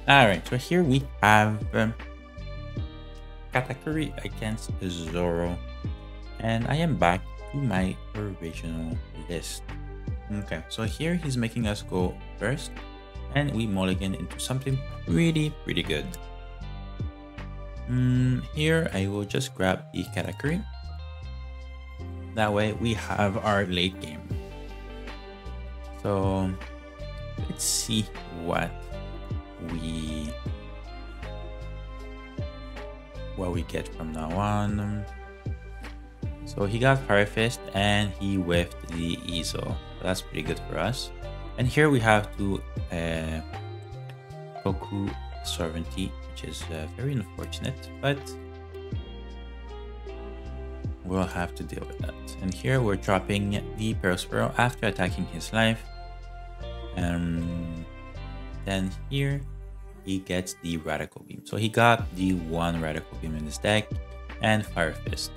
Alright, so here we have Katakuri against ZORO, and I am back to my original list. Okay, so here he's making us go first, and we mulligan into something pretty good. Here I will just grab the Katakuri. That way we have our late game. So let's see what we get from now on. So he got Fire Fist and he whiffed the Izo. So that's pretty good for us. And here we have to Ikoku Sovereignty, which is very unfortunate, but we'll have to deal with that. And here we're dropping the Perospero after attacking his life. Then here he gets the Radical Beam. So he got the one Radical Beam in his deck and Fire Fist.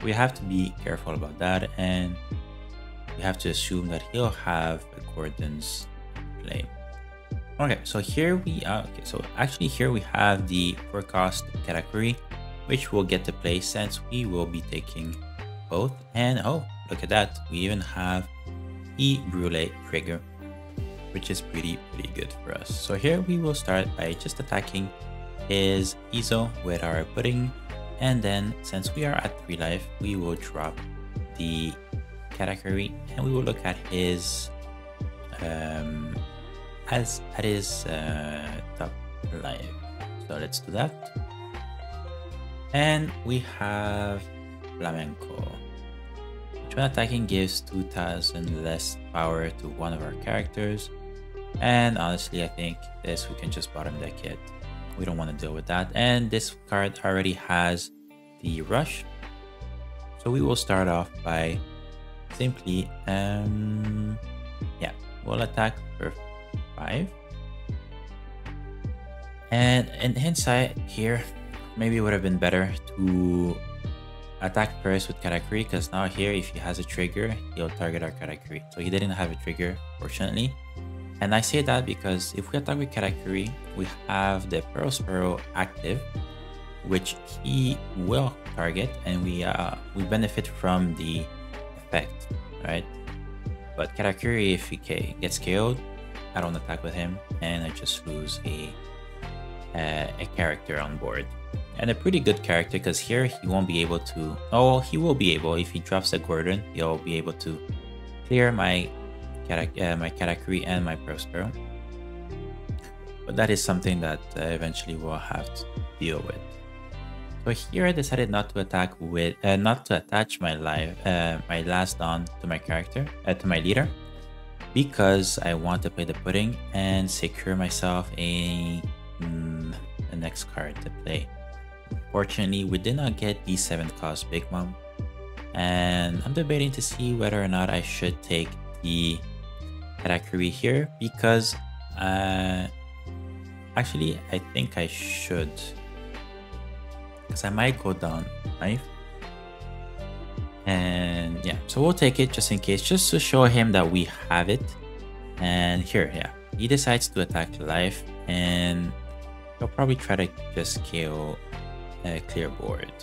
We have to be careful about that, and we have to assume that he'll have Accordance play. Okay, so here we are. Okay, so actually here we have the 4-cost Katakuri, which we'll get to play since we will be taking both. And oh, look at that, we even have the Brulee trigger, which is pretty good for us. So here we will start by just attacking his Izo with our pudding, and then since we are at 3 life, we will drop the Katakuri and we will look at his top life. So let's do that. And we have Flamenco, which when attacking gives 2000 less power to one of our characters. And honestly, I think this we can just bottom deck it. We don't want to deal with that. And this card already has the rush. So we will start off by simply, we'll attack for 5. And in hindsight here, maybe it would have been better to attack first with Katakuri, because now here if he has a trigger, he'll target our Katakuri. So he didn't have a trigger, fortunately. And I say that because if we attack with Katakuri, we have the Perospero active, which he will target, and we benefit from the effect, right? But Katakuri, if he gets KO'd, I don't attack with him, and I just lose a character on board. And a pretty good character, because here he won't be able to... Oh, he will be able, if he drops a Gordon, he'll be able to clear my Katakuri and my Perospero. But that is something that eventually we'll have to deal with. So here I decided not to attack with, not to attach my my last Dawn to my character, to my leader, because I want to play the pudding and secure myself a next card to play. Fortunately, we did not get the 7-cost Big Mom, and I'm debating to see whether or not I should take the Katakuri here, because actually I think I should, because I might go down life. And yeah, so we'll take it just in case, just to show him that we have it. And here, yeah, he decides to attack life, and he'll probably try to just kill clear board.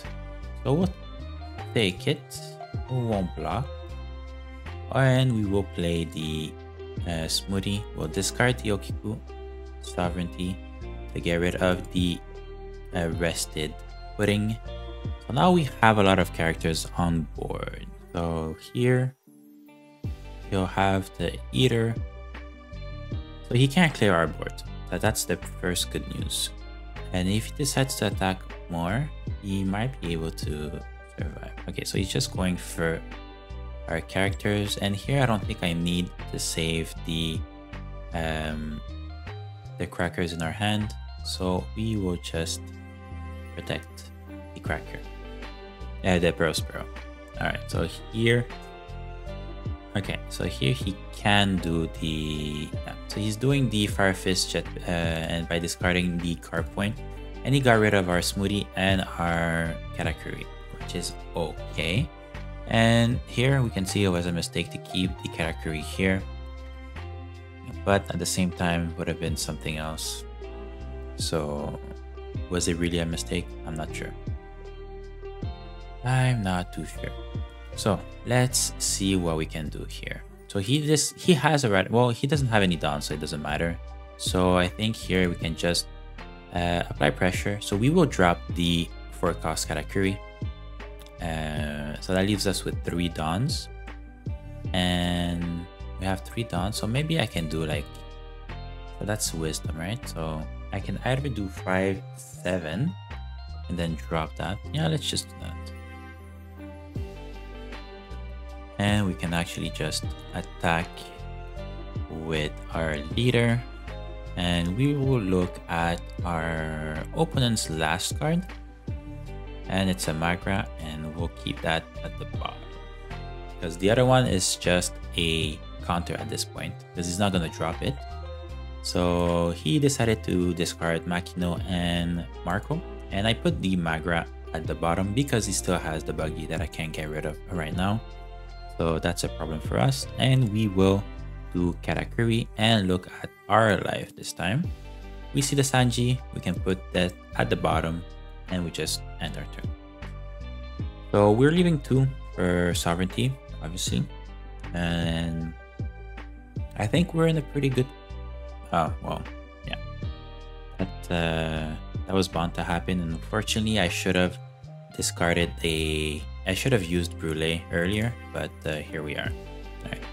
So we'll take it, we won't block, and we will play the Smoothie. We'll discard the Ikoku Sovereignty to get rid of the rested pudding. So now we have a lot of characters on board. So here he'll have the Eater, so he can't clear our board. So that's the first good news. And if he decides to attack more, he might be able to survive. Okay, so he's just going for our characters, and here I don't think I need to save the crackers in our hand, so we will just protect the cracker, the Perospero. All right, so here, okay, so here he can do the so he's doing the Fire Fist jet, and by discarding the card point, and he got rid of our Smoothie and our Katakuri, which is okay. And here we can see it was a mistake to keep the Katakuri here, but at the same time would have been something else. So was it really a mistake? I'm not sure. I'm not too sure. So let's see what we can do here. So he has a red. Well, he doesn't have any down, so it doesn't matter. So I think here we can just apply pressure. So we will drop the 4-cost Katakuri. So that leaves us with 3 dawns, and we have 3 dawns. So maybe I can do like, so that's wisdom, right? So I can either do 5, 7, and then drop that. Yeah, let's just do that. And we can actually just attack with our leader, and we will look at our opponent's last card, and it's a Magra, and we'll keep that at the bottom because the other one is just a counter at this point because he's not going to drop it. So he decided to discard Makino and Marco, and I put the Magra at the bottom because he still has the buggy that I can't get rid of right now. So that's a problem for us, and we will do Katakuri and look at our life this time. We see the Sanji, we can put that at the bottom, and we just end our turn. So we're leaving 2 for sovereignty, obviously, and I think we're in a pretty good. Oh well, yeah. That was bound to happen, and unfortunately, I should have discarded I should have used Brulee earlier, but here we are. Alright,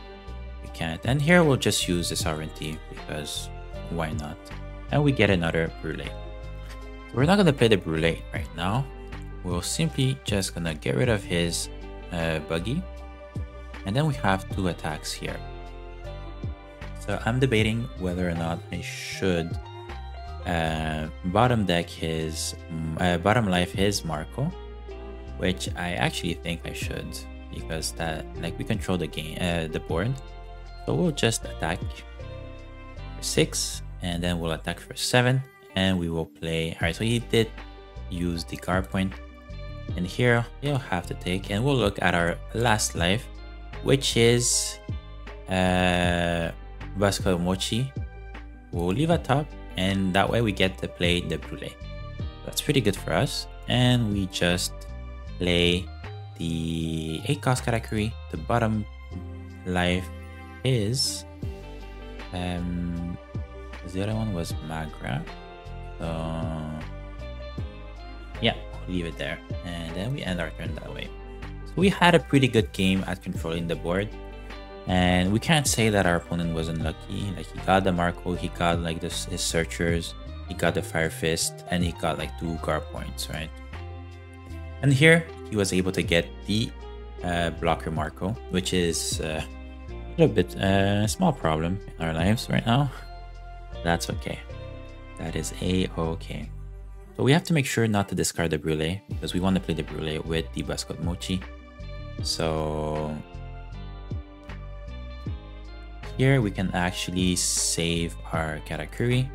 we can't. And here we'll just use the sovereignty because why not? And we get another Brulee. We're not gonna play the Brulee right now. We're simply just gonna get rid of his buggy, and then we have 2 attacks here. So I'm debating whether or not I should bottom life his Marco, which I actually think I should because that we control the game, the board. So we'll just attack for 6, and then we'll attack for 7, and we will play. All right, so he did use the guard point, and here he'll have to take, and we'll look at our last life, which is Mochi. We'll leave at top, and that way we get to play the Brulee. That's pretty good for us, and we just play the 8-cost Katakuri. The bottom life is the other one was Magra. So yeah, we'll leave it there, and then we end our turn that way. So we had a pretty good game at controlling the board, and we can't say that our opponent wasn't lucky. Like, he got the Marco, he got like his searchers, he got the Fire Fist, and he got like 2 guard points, right? And here he was able to get the blocker Marco, which is a little bit small problem in our lives right now. That's okay. That is a-okay. So we have to make sure not to discard the Brulee because we want to play the Brulee with the Basket Mochi. So here we can actually save our Katakuri,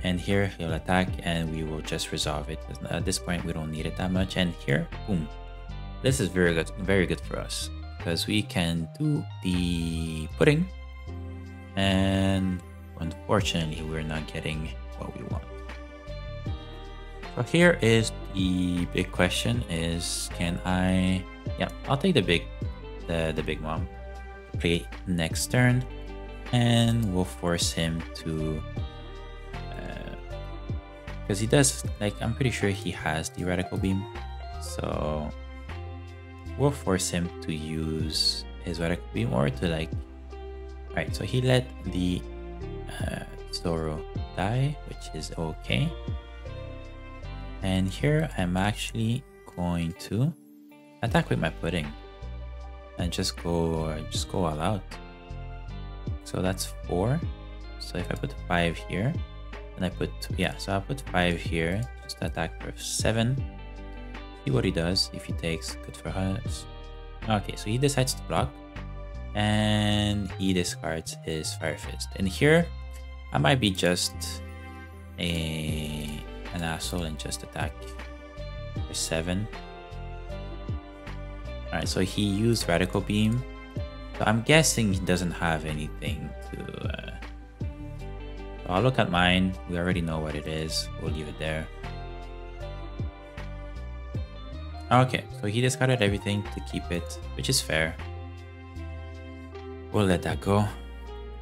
and here he'll attack and we will just resolve it. At this point we don't need it that much, and here, boom, this is very good for us because we can do the pudding, and unfortunately we're not getting what we want. So here is the big question: is can I? Yeah, I'll take the big mom. Play next turn, and we'll force him to, because he does, like, I'm pretty sure he has the radical beam, so we'll force him to use his radical beam or to like. All right, so he let the ZORO die, which is okay. And here I'm actually going to attack with my pudding and just go all out. So that's 4. So if I put 5 here, and I put, yeah, so I'll put 5 here, just attack for 7. See what he does. If he takes, good for us. Okay, so he decides to block, and he discards his Fire Fist. And here I might be just an asshole and just attack for 7. Alright, so he used Radical Beam. So I'm guessing he doesn't have anything to So I'll look at mine. We already know what it is. We'll leave it there. Okay, so he discarded everything to keep it, which is fair. We'll let that go.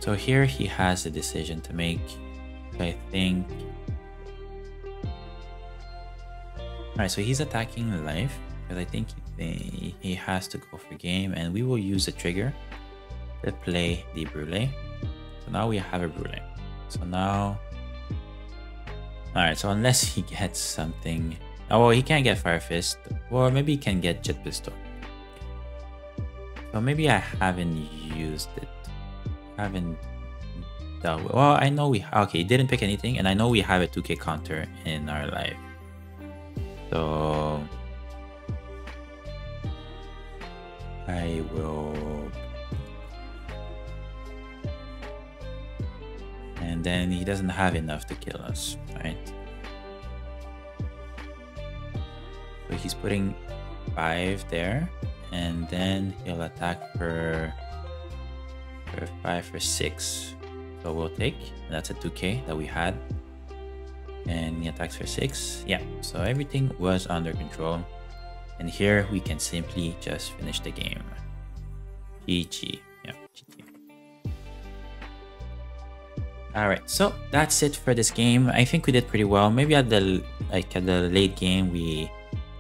So here he has a decision to make. I think... Alright, so he's attacking life, because I think he has to go for game, and we will use the trigger to play the Brulee. So now we have a Brulee. So now... Alright, so unless he gets something... Oh, well, he can't get Fire Fist, or maybe he can get Jet Pistol. So maybe I haven't used it. Haven't done well. I know we... Okay, he didn't pick anything, and I know we have a 2k counter in our life. So... I will... And then he doesn't have enough to kill us, right? So he's putting 5 there, and then he'll attack for 5 for 6. So we'll take, and that's a 2k that we had. And he attacks for 6. Yeah, so everything was under control. And here we can simply just finish the game. GG. Yeah, GG. Alright, so that's it for this game. I think we did pretty well. Maybe at the late game we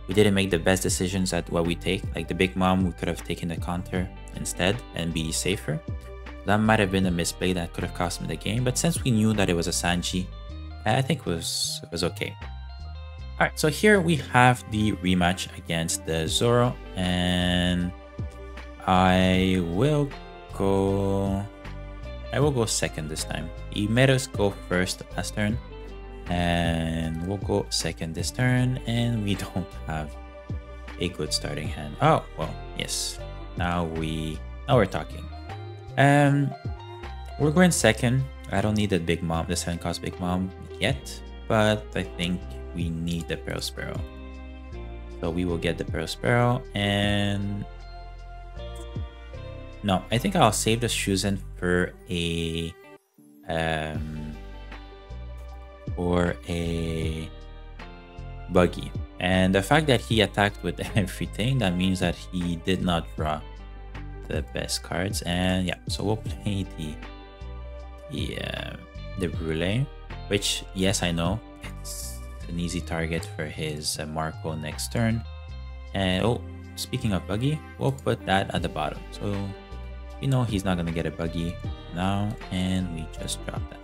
didn't make the best decisions at what we take. Like the Big Mom, we could have taken the counter instead and be safer. That might have been a misplay that could have cost me the game. But since we knew that it was a Sanji, I think it was okay. Alright, so here we have the rematch against the ZORO, and I will go second this time. He made us go first last turn, and we'll go second this turn, and we don't have a good starting hand. Oh, well, yes. Now we're talking. We're going second. I don't need the Big Mom, the 7 cost Big Mom yet, but I think we need the Perospero. So we will get the Perospero, and no, I think I'll save the Streusen for a buggy. And the fact that he attacked with everything, that means that he did not draw the best cards. And yeah, so we'll play the Brulee, which, yes, I know it's an easy target for his Marco next turn. And oh, speaking of buggy, we'll put that at the bottom, so you know he's not gonna get a buggy now, and we just drop that.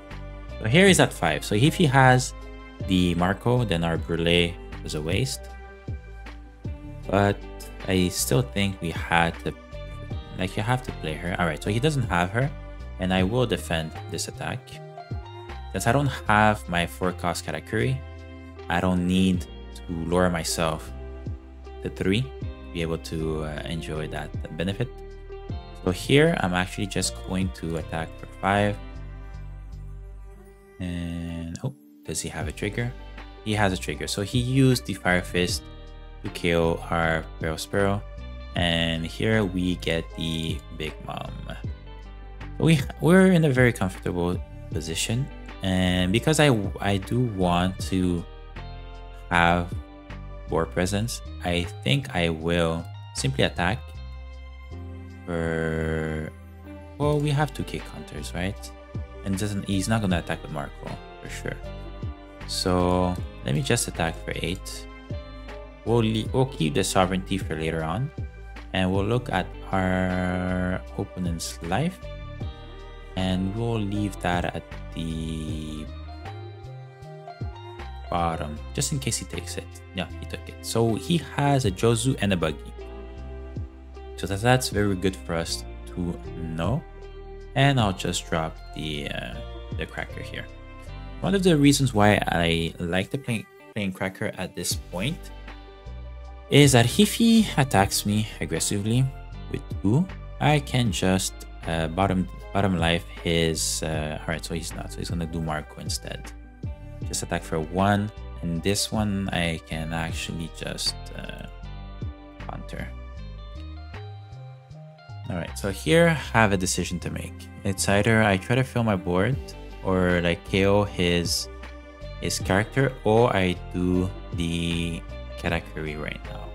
So here he's at 5. So if he has the Marco, then our Brulee was a waste. But I still think we had to, like, you have to play her. Alright, so he doesn't have her, and I will defend this attack. Since I don't have my 4-cost Katakuri, I don't need to lower myself to 3 to be able to enjoy that benefit. So here I'm actually just going to attack for 5. And oh, does he have a trigger? He has a trigger. So he used the Fire Fist to kill our Perospero. And here we get the Big Mom. We're in a very comfortable position. And because I do want to have war presence, I think I will simply attack for... Well, we have 2k counters, right? And he's not going to attack with Marco, for sure. So let me just attack for 8. We'll keep the sovereignty for later on. And we'll look at our opponent's life. And we'll leave that at the bottom, just in case he takes it. Yeah, he took it. So he has a Jozu and a buggy. So that's very good for us to know. And I'll just drop the Cracker here. One of the reasons why I like playing Cracker at this point is that if he attacks me aggressively with 2, I can just bottom life his... Alright, so he's not. So he's gonna do Marco instead. Just attack for 1. And this one I can actually just counter. Alright, so here I have a decision to make. It's either I try to fill my board or like KO his character, or I do the Katakuri right now.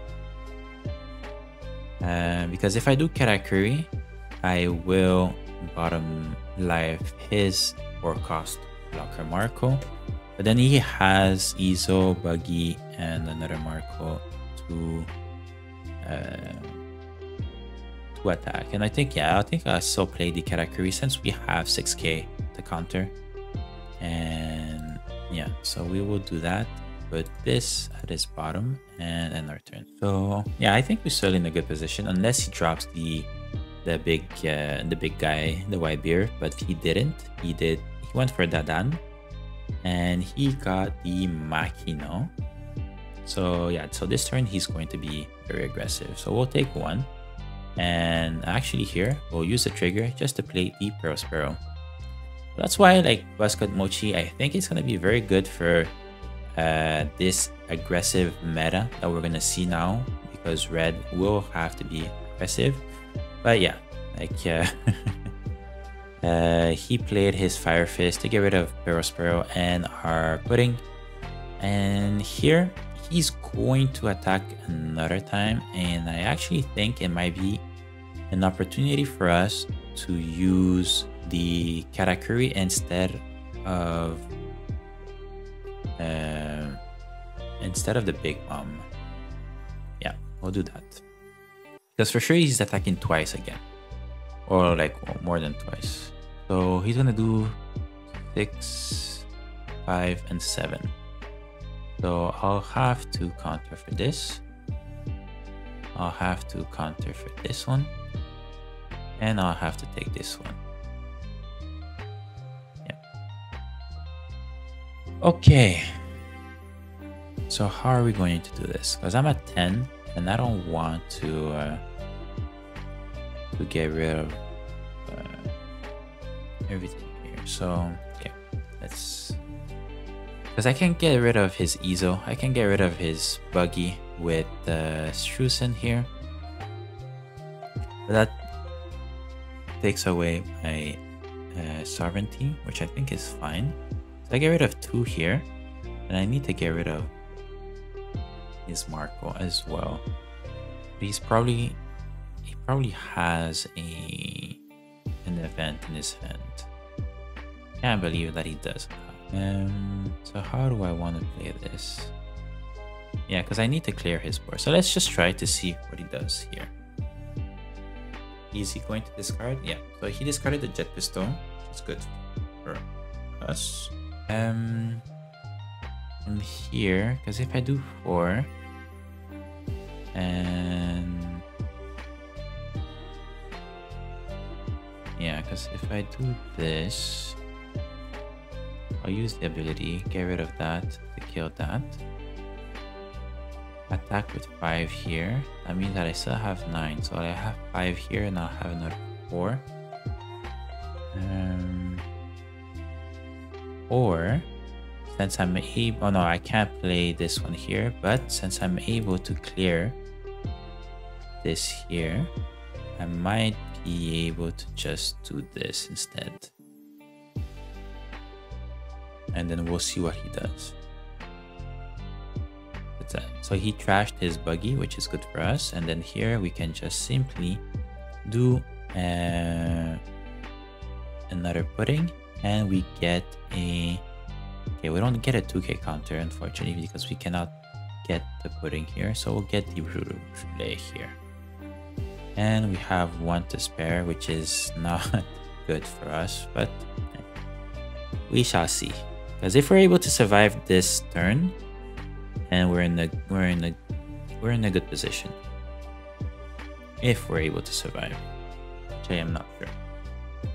Because if I do Katakuri, I will bottom life his 4-cost blocker Marco, but then he has Izo, Buggy, and another Marco to attack. And I think, yeah, I think I still play the Katakuri since we have 6k to counter. And yeah, so we will do that. Put this at his bottom and end our turn. So yeah, I think we're still in a good position unless he drops the big guy, the white beard, but he didn't. He went for Dadan and he got the Makino. So yeah, so this turn he's going to be very aggressive. So we'll take one, and actually here we'll use the trigger just to play the Perospero. That's why like Buzzcut Mochi, I think it's gonna be very good for this aggressive meta that we're gonna see now, because red will have to be aggressive. But yeah, like he played his Fire Fist to get rid of Perospero and our pudding, and here he's going to attack another time, and I actually think it might be an opportunity for us to use the Katakuri instead of the big bomb. Yeah, we'll do that, because for sure he's attacking twice again, or like more than twice. So he's gonna do 6, 5, and 7. So I'll have to counter for this. I'll have to counter for this one, and I'll have to take this one. Yeah. Okay. So how are we going to do this? Because I'm at 10 and I don't want to get rid of everything here. So okay, let's, because I can get rid of his Izo, I can get rid of his Buggy with Streusen here, but that takes away my sovereignty, which I think is fine. So I get rid of 2 here, and I need to get rid of his Marco as well. But he probably has an event in his hand. Can't believe that he does. So how do I want to play this? Yeah, because I need to clear his board. So let's just try to see what he does here. Is he going to discard? Yeah. So he discarded the Jet Pistol. It's good for us. And here, because if I do 4, and yeah, because if I do this, I'll use the ability, get rid of that to kill that. Attack with 5 here. That means that I still have 9. So I have 5 here and I'll have another 4. Or since I'm able, oh no, I can't play this one here, but since I'm able to clear this here, I might be able to just do this instead. And then we'll see what he does. So he trashed his Buggy, which is good for us. And then here we can just simply do another pudding, and we get a... Okay, we don't get a 2k counter, unfortunately, because we cannot get the pudding here. So we'll get the Brulee here. And we have 1 to spare, which is not good for us, but we shall see. Because if we're able to survive this turn, and we're in a good position. If we're able to survive, which I am not sure.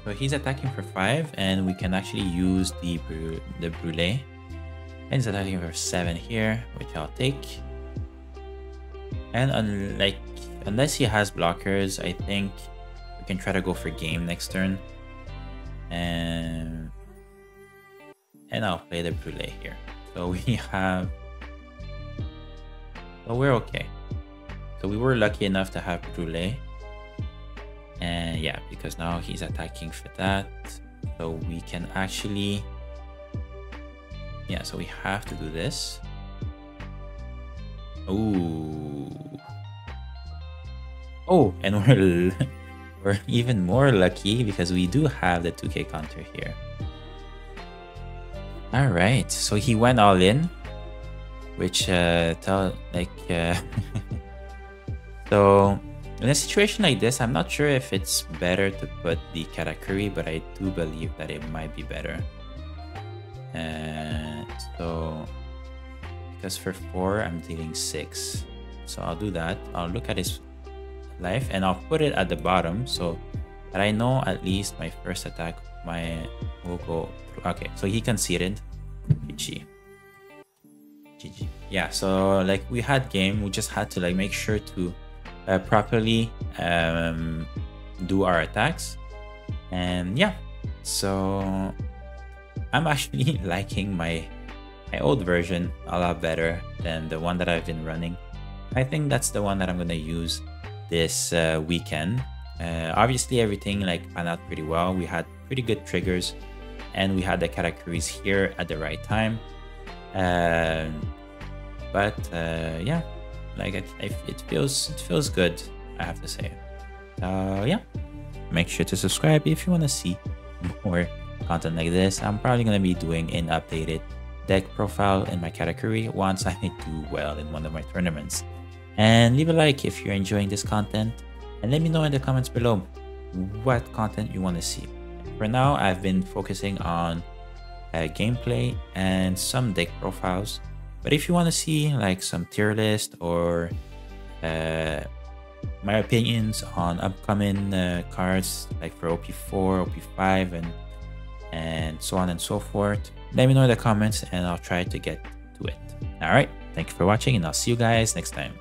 So he's attacking for 5, and we can actually use the Brulee. And he's attacking for 7 here, which I'll take. And unless he has blockers, I think we can try to go for game next turn. And I'll play the Brulee here. So we have... So we're okay. So we were lucky enough to have Brulee. And yeah, because now he's attacking for that. So we can actually, yeah, so we have to do this. Ooh. Oh, and we're even more lucky because we do have the 2k counter here. All right, so he went all in, which so in a situation like this, I'm not sure if it's better to put the Katakuri, but I do believe that it might be better. So because for 4, I'm dealing 6, so I'll do that. I'll look at his life and I'll put it at the bottom so that I know at least my first attack will go through. Okay, so he conceded. GG. Yeah, so like we had game, we just had to like make sure to properly do our attacks. And yeah, so I'm actually liking my old version a lot better than the one that I've been running. I think that's the one that I'm gonna use this weekend. Obviously everything like panned out pretty well. We had pretty good triggers and we had the Katakuris here at the right time. But yeah, like it feels good, I have to say. Yeah, make sure to subscribe if you want to see more content like this. I'm probably going to be doing an updated deck profile in my Katakuri once I do well in one of my tournaments. And leave a like if you're enjoying this content, and let me know in the comments below what content you want to see. For now, I've been focusing on gameplay and some deck profiles, but if you want to see like some tier list or my opinions on upcoming cards like for OP4, OP5 and so on and so forth, let me know in the comments and I'll try to get to it. All right, thank you for watching and I'll see you guys next time.